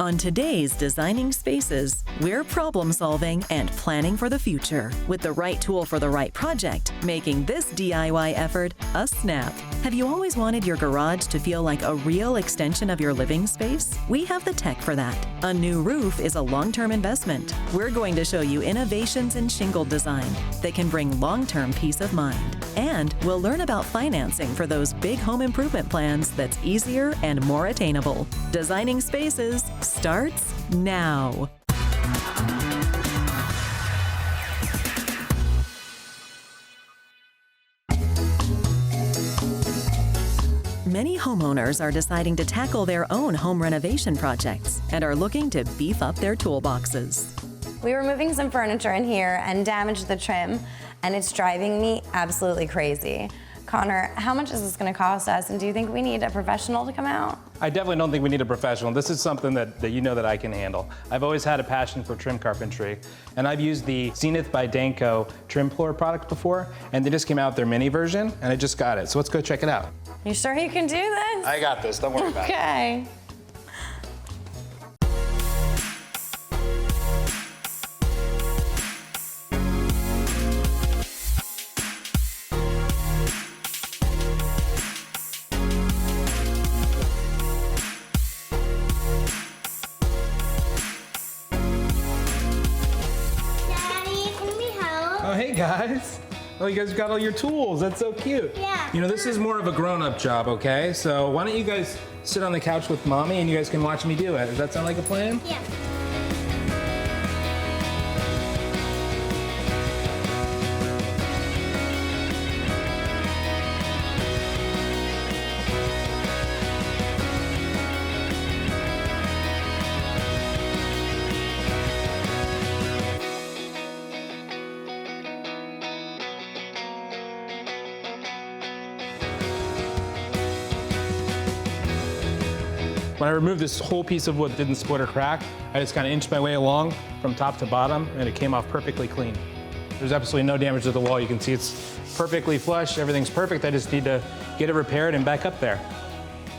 On today's Designing Spaces, we're problem solving and planning for the future with the right tool for the right project, making this DIY effort a snap. Have you always wanted your garage to feel like a real extension of your living space? We have the tech for that. A new roof is a long-term investment. We're going to show you innovations in shingle design that can bring long-term peace of mind. And we'll learn about financing for those big home improvement plans that's easier and more attainable. Designing Spaces starts now. Many homeowners are deciding to tackle their own home renovation projects and are looking to beef up their toolboxes. We were moving some furniture in here and damaged the trim, and it's driving me absolutely crazy. Connor, how much is this going to cost us, and do you think we need a professional to come out? I definitely don't think we need a professional. This is something that you know that I can handle. I've always had a passion for trim carpentry, and I've used the Zenith by Danco Trim Puller product before, and they just came out with their mini version, and I just got it. So let's go check it out. You sure you can do this? I got this, don't worry about it. Okay. Oh, hey guys. Oh, you guys got all your tools. That's so cute. Yeah. You know, this is more of a grown-up job, okay? So why don't you guys sit on the couch with mommy and you guys can watch me do it. Does that sound like a plan? Yeah. When I removed this whole piece of wood that didn't split or crack, I just kind of inched my way along from top to bottom, and it came off perfectly clean. There's absolutely no damage to the wall. You can see it's perfectly flush. Everything's perfect. I just need to get it repaired and back up there.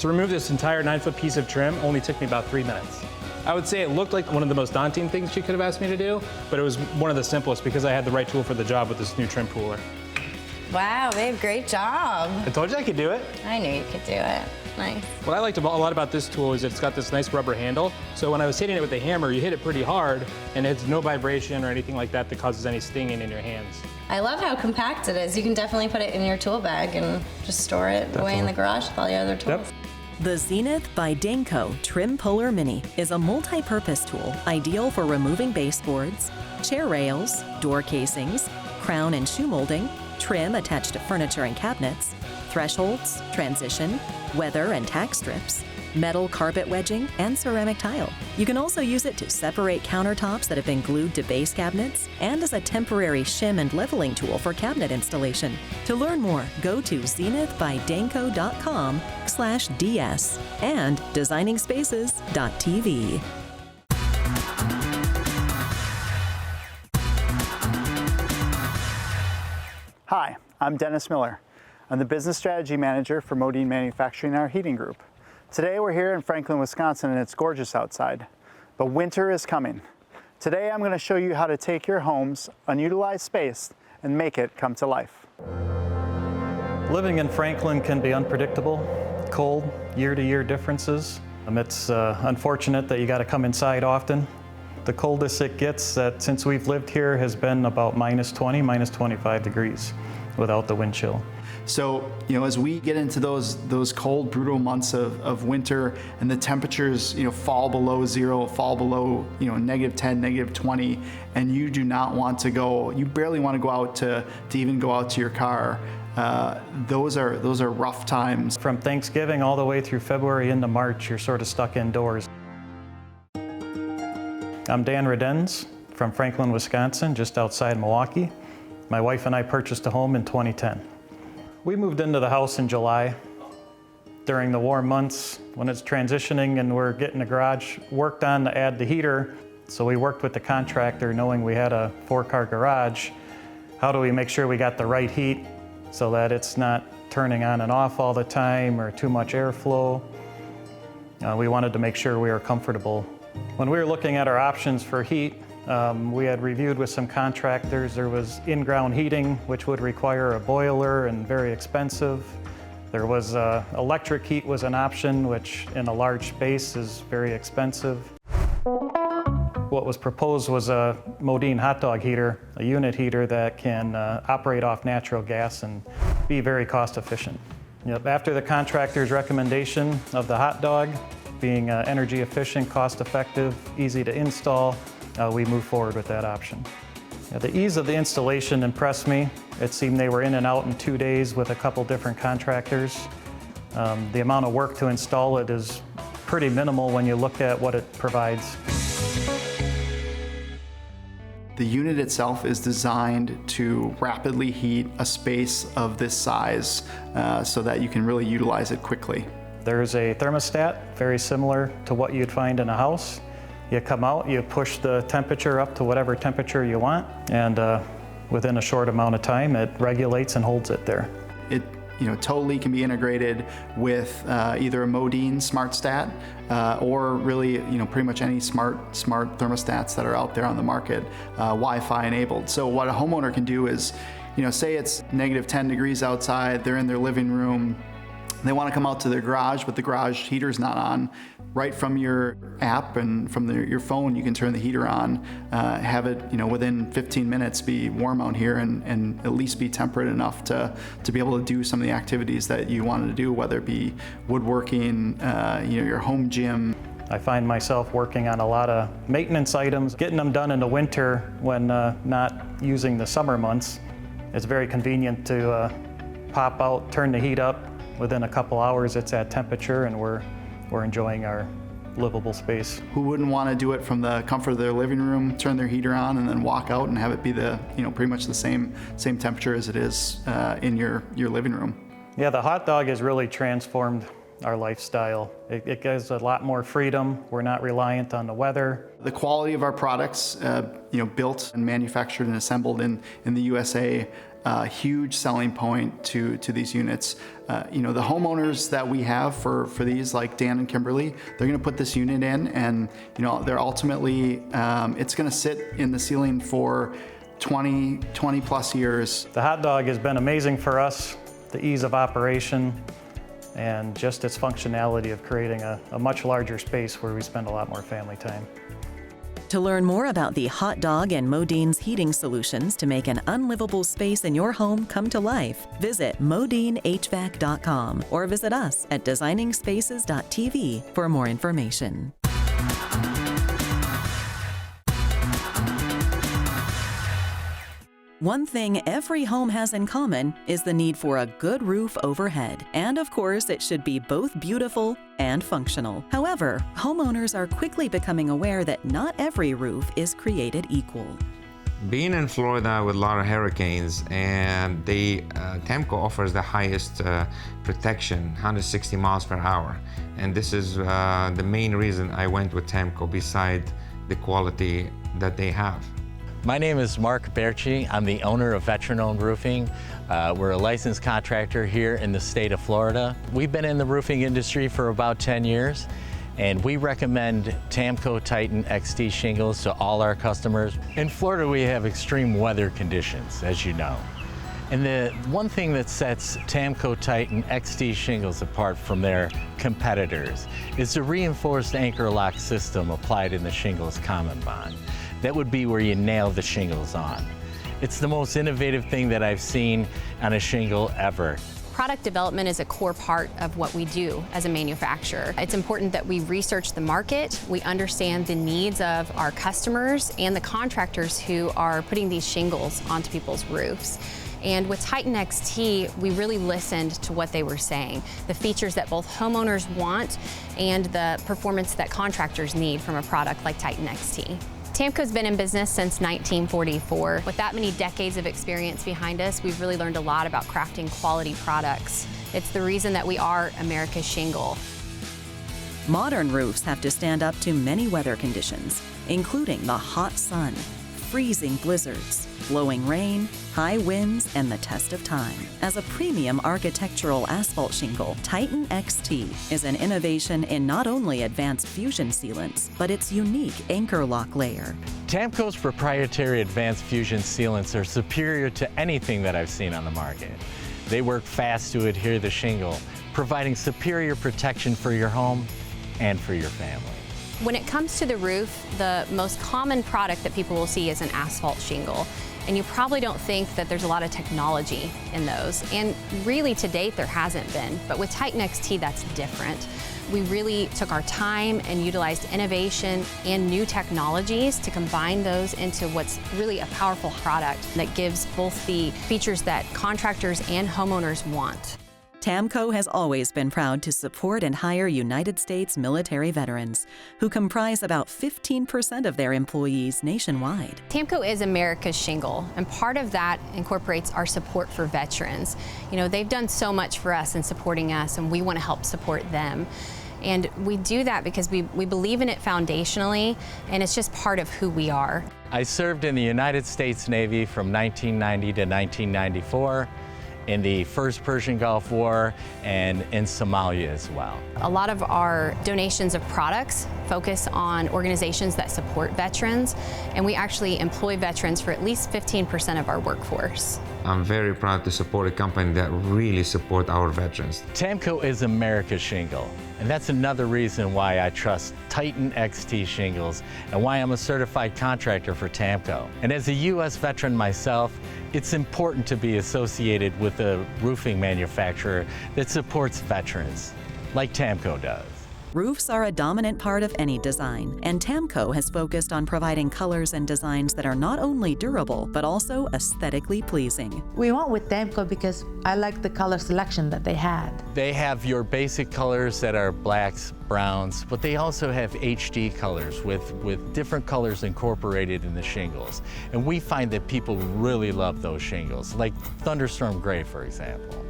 To remove this entire 9-foot piece of trim only took me about 3 minutes. I would say it looked like one of the most daunting things she could have asked me to do, but it was one of the simplest because I had the right tool for the job with this new trim puller. Wow, babe, great job. I told you I could do it. I knew you could do it. Nice. What I liked a lot about this tool is it's got this nice rubber handle. So when I was hitting it with the hammer, you hit it pretty hard and it's no vibration or anything like that that causes any stinging in your hands. I love how compact it is. You can definitely put it in your tool bag and just store it away in the garage with all your other tools. Yep. The Zenith by Danco Trim Puller Mini is a multi-purpose tool ideal for removing baseboards, chair rails, door casings, crown and shoe molding, trim attached to furniture and cabinets, thresholds, transition, weather and tack strips, metal carpet wedging, and ceramic tile. You can also use it to separate countertops that have been glued to base cabinets and as a temporary shim and leveling tool for cabinet installation. To learn more, go to zenithbydanco.com/DS and designingspaces.tv. Hi, I'm Dennis Miller. I'm the Business Strategy Manager for Modine Manufacturing, our heating group. Today we're here in Franklin, Wisconsin, and it's gorgeous outside, but winter is coming. Today I'm going to show you how to take your home's unutilized space and make it come to life. Living in Franklin can be unpredictable, cold, year-to-year differences. It's unfortunate that you got to come inside often. The coldest it gets since we've lived here has been about -20, -25 degrees without the wind chill. So, you know, as we get into those cold, brutal months of winter and the temperatures, you know, fall below zero, fall below, you know, -10, -20, and you do not want to go, you barely want to go out to even go out to your car. Those are rough times. From Thanksgiving all the way through February into March, you're sort of stuck indoors. I'm Dan Redens from Franklin, Wisconsin, just outside Milwaukee. My wife and I purchased a home in 2010. We moved into the house in July. During the warm months, when it's transitioning and we're getting the garage worked on to add the heater, so we worked with the contractor knowing we had a 4-car garage. How do we make sure we got the right heat so that it's not turning on and off all the time or too much airflow? We wanted to make sure we were comfortable When we were looking at our options for heat, we had reviewed with some contractors. There was in-ground heating, which would require a boiler and very expensive. There was electric heat was an option, which in a large space is very expensive. What was proposed was a Modine hot dog heater, a unit heater that can operate off natural gas and be very cost efficient. Yep. After the contractor's recommendation of the hot dog, being energy efficient, cost effective, easy to install, we moved forward with that option. The ease of the installation impressed me. It seemed they were in and out in 2 days with a couple different contractors. The amount of work to install it is pretty minimal when you look at what it provides. The unit itself is designed to rapidly heat a space of this size so that you can really utilize it quickly. There's a thermostat, very similar to what you'd find in a house. You come out, you push the temperature up to whatever temperature you want, and within a short amount of time, it regulates and holds it there. It totally can be integrated with either a Modine SmartStat or really pretty much any smart thermostats that are out there on the market, Wi-Fi enabled. So what a homeowner can do is, say it's -10 degrees outside, they're in their living room, they want to come out to their garage, but the garage heater's not on. Right from your app and from your phone, you can turn the heater on, have it within 15 minutes be warm out here and at least be temperate enough to be able to do some of the activities that you wanted to do, whether it be woodworking, your home gym. I find myself working on a lot of maintenance items, getting them done in the winter when not using the summer months. It's very convenient to pop out, turn the heat up. Within a couple hours, it's at temperature, and we're enjoying our livable space. Who wouldn't want to do it from the comfort of their living room, turn their heater on, and then walk out and have it be the pretty much the same temperature as it is in your living room? Yeah, the hot dog has really transformed our lifestyle. It gives a lot more freedom. We're not reliant on the weather. The quality of our products, built and manufactured and assembled in the USA, huge selling point to these units. The homeowners that we have for these, like Dan and Kimberly, they're going to put this unit in, and they're ultimately it's going to sit in the ceiling for 20 plus years. The hot dog has been amazing for us. The ease of operation and just its functionality of creating a much larger space where we spend a lot more family time. To learn more about the hot dog and Modine's heating solutions to make an unlivable space in your home come to life, visit modinehvac.com or visit us at designingspaces.tv for more information. One thing every home has in common is the need for a good roof overhead. And of course, it should be both beautiful and functional. However, homeowners are quickly becoming aware that not every roof is created equal. Being in Florida with a lot of hurricanes, and Tamco offers the highest protection, 160 miles per hour. And this is the main reason I went with Tamco, beside the quality that they have. My name is Mark Berchi. I'm the owner of Veteran-Owned Roofing. We're a licensed contractor here in the state of Florida. We've been in the roofing industry for about 10 years, and we recommend Tamco Titan XT shingles to all our customers. In Florida, we have extreme weather conditions, as you know. And the one thing that sets Tamco Titan XT shingles apart from their competitors is the reinforced anchor lock system applied in the shingles common bond. That would be where you nail the shingles on. It's the most innovative thing that I've seen on a shingle ever. Product development is a core part of what we do as a manufacturer. It's important that we research the market, we understand the needs of our customers and the contractors who are putting these shingles onto people's roofs. And with Titan XT, we really listened to what they were saying, the features that both homeowners want and the performance that contractors need from a product like Titan XT. Tamco's been in business since 1944. With that many decades of experience behind us, we've really learned a lot about crafting quality products. It's the reason that we are America's shingle. Modern roofs have to stand up to many weather conditions, including the hot sun, freezing blizzards, blowing rain, high winds, and the test of time. As a premium architectural asphalt shingle, Titan XT is an innovation in not only advanced fusion sealants, but its unique anchor lock layer. Tamco's proprietary advanced fusion sealants are superior to anything that I've seen on the market. They work fast to adhere to the shingle, providing superior protection for your home and for your family. When it comes to the roof, the most common product that people will see is an asphalt shingle. And you probably don't think that there's a lot of technology in those. And really, to date, there hasn't been. But with Titan XT, that's different. We really took our time and utilized innovation and new technologies to combine those into what's really a powerful product that gives both the features that contractors and homeowners want. Tamco has always been proud to support and hire United States military veterans, who comprise about 15% of their employees nationwide. Tamco is America's shingle, and part of that incorporates our support for veterans. You know, they've done so much for us in supporting us, and we want to help support them. And we do that because we believe in it foundationally, and it's just part of who we are. I served in the United States Navy from 1990 to 1994. In the First Persian Gulf War, and in Somalia as well. A lot of our donations of products focus on organizations that support veterans, and we actually employ veterans for at least 15% of our workforce. I'm very proud to support a company that really supports our veterans. Tamco is America's shingle, and that's another reason why I trust Titan XT shingles and why I'm a certified contractor for Tamco. And as a U.S. veteran myself, it's important to be associated with a roofing manufacturer that supports veterans, like Tamco does. Roofs are a dominant part of any design, and Tamco has focused on providing colors and designs that are not only durable, but also aesthetically pleasing. We went with Danco because I like the color selection that they had. They have your basic colors that are blacks, browns, but they also have HD colors with different colors incorporated in the shingles. And we find that people really love those shingles, like Thunderstorm Gray, for example.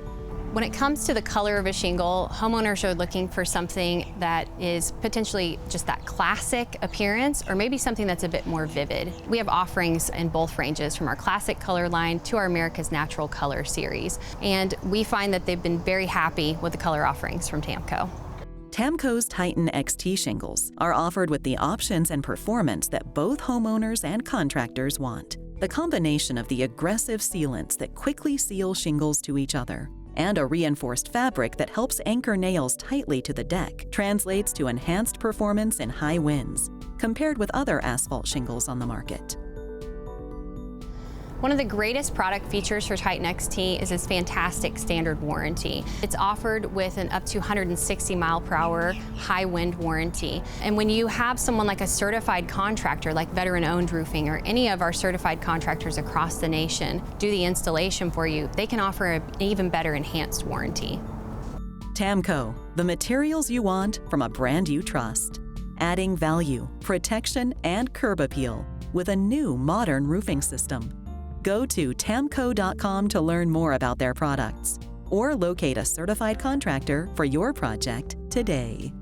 When it comes to the color of a shingle, homeowners are looking for something that is potentially just that classic appearance, or maybe something that's a bit more vivid. We have offerings in both ranges, from our classic color line to our America's Natural Color series. And we find that they've been very happy with the color offerings from Tamco. Tamco's Titan XT shingles are offered with the options and performance that both homeowners and contractors want. The combination of the aggressive sealants that quickly seal shingles to each other and a reinforced fabric that helps anchor nails tightly to the deck translates to enhanced performance in high winds, compared with other asphalt shingles on the market. One of the greatest product features for Titan XT is its fantastic standard warranty. It's offered with an up to 160 mile per hour high wind warranty. And when you have someone like a certified contractor, like Veteran Owned Roofing or any of our certified contractors across the nation, do the installation for you, they can offer an even better enhanced warranty. Tamco, the materials you want from a brand you trust. Adding value, protection, and curb appeal with a new modern roofing system. Go to tamco.com to learn more about their products or locate a certified contractor for your project today.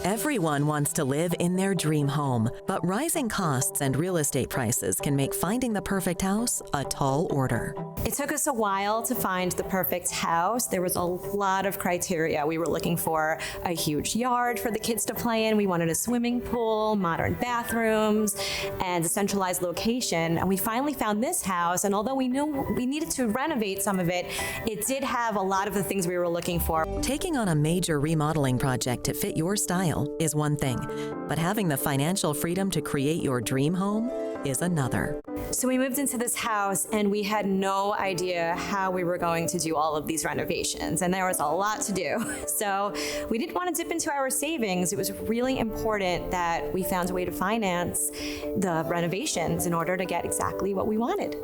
Everyone wants to live in their dream home, but rising costs and real estate prices can make finding the perfect house a tall order. It took us a while to find the perfect house. There was a lot of criteria. We were looking for a huge yard for the kids to play in. We wanted a swimming pool, modern bathrooms, and a centralized location. And we finally found this house, and although we knew we needed to renovate some of it, it did have a lot of the things we were looking for. Taking on a major remodeling project to fit your style is one thing, but having the financial freedom to create your dream home is another. So we moved into this house and we had no idea how we were going to do all of these renovations, and there was a lot to do. So we didn't want to dip into our savings. It was really important that we found a way to finance the renovations in order to get exactly what we wanted.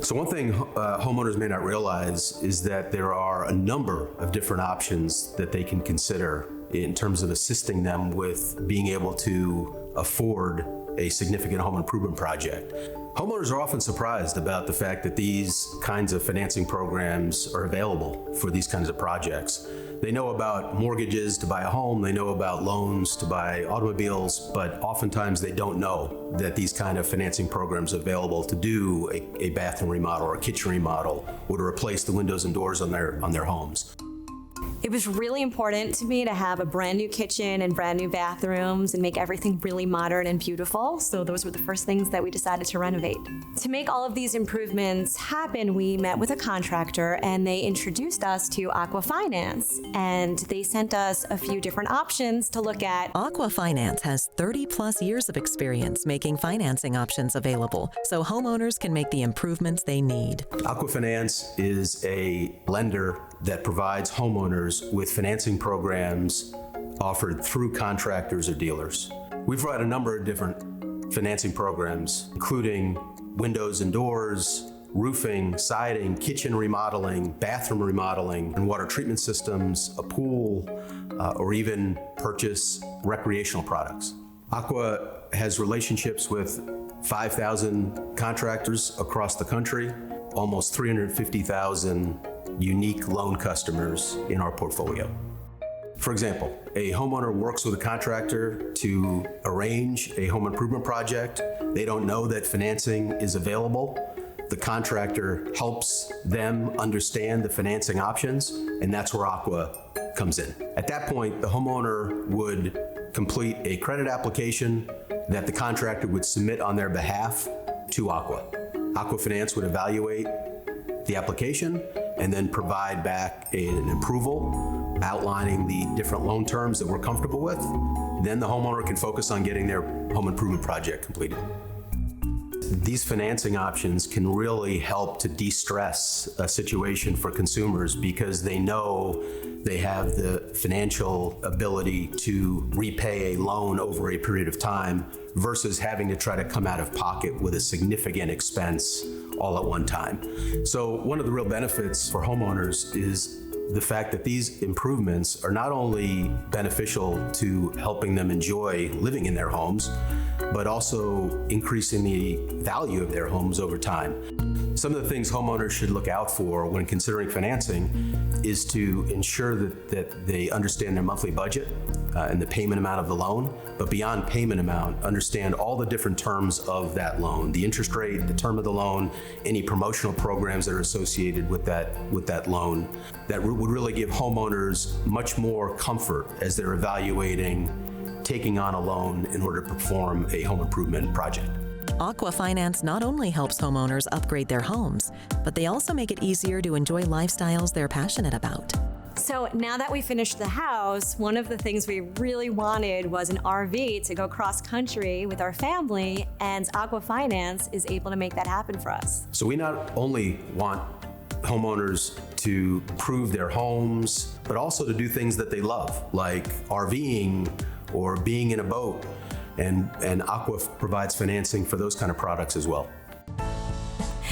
So one thing homeowners may not realize is that there are a number of different options that they can consider in terms of assisting them with being able to afford a significant home improvement project. Homeowners are often surprised about the fact that these kinds of financing programs are available for these kinds of projects. They know about mortgages to buy a home, they know about loans to buy automobiles, but oftentimes they don't know that these kind of financing programs are available to do a bathroom remodel or a kitchen remodel or to replace the windows and doors on their homes. It was really important to me to have a brand new kitchen and brand new bathrooms and make everything really modern and beautiful. So those were the first things that we decided to renovate. To make all of these improvements happen, we met with a contractor and they introduced us to Aqua Finance. And they sent us a few different options to look at. Aqua Finance has 30+ years of experience making financing options available so homeowners can make the improvements they need. Aqua Finance is a lender that provides homeowners with financing programs offered through contractors or dealers. We've tried a number of different financing programs, including windows and doors, roofing, siding, kitchen remodeling, bathroom remodeling, and water treatment systems, a pool, or even purchase recreational products. Aqua has relationships with 5,000 contractors across the country, almost 350,000 unique loan customers in our portfolio. For example, a homeowner works with a contractor to arrange a home improvement project. They don't know that financing is available. The contractor helps them understand the financing options, and that's where Aqua comes in. At that point, the homeowner would complete a credit application that the contractor would submit on their behalf to Aqua. Aqua Finance would evaluate the application and then provide back an approval outlining the different loan terms that we're comfortable with. Then the homeowner can focus on getting their home improvement project completed. These financing options can really help to de-stress a situation for consumers because they know they have the financial ability to repay a loan over a period of time versus having to try to come out of pocket with a significant expense all at one time. So one of the real benefits for homeowners is the fact that these improvements are not only beneficial to helping them enjoy living in their homes, but also increasing the value of their homes over time. Some of the things homeowners should look out for when considering financing is to ensure that they understand their monthly budget and the payment amount of the loan, but beyond payment amount, understand all the different terms of that loan, the interest rate, the term of the loan, any promotional programs that are associated with that loan. That would really give homeowners much more comfort as they're evaluating taking on a loan in order to perform a home improvement project. Aqua Finance not only helps homeowners upgrade their homes, but they also make it easier to enjoy lifestyles they're passionate about. So now that we finished the house, one of the things we really wanted was an RV to go cross country with our family, and Aqua Finance is able to make that happen for us. So we not only want homeowners to improve their homes, but also to do things that they love, like RVing or being in a boat, and Aqua provides financing for those kind of products as well.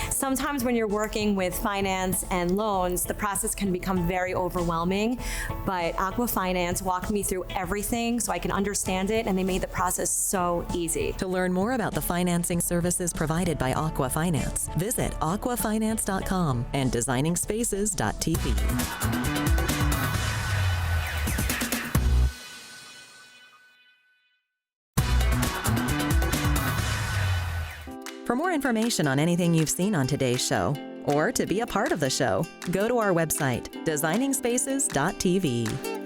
Sometimes when you're working with finance and loans, the process can become very overwhelming, but Aqua Finance walked me through everything so I can understand it, and they made the process so easy. To learn more about the financing services provided by Aqua Finance, visit aquafinance.com and designingspaces.tv. For more information on anything you've seen on today's show, or to be a part of the show, go to our website, designingspaces.tv.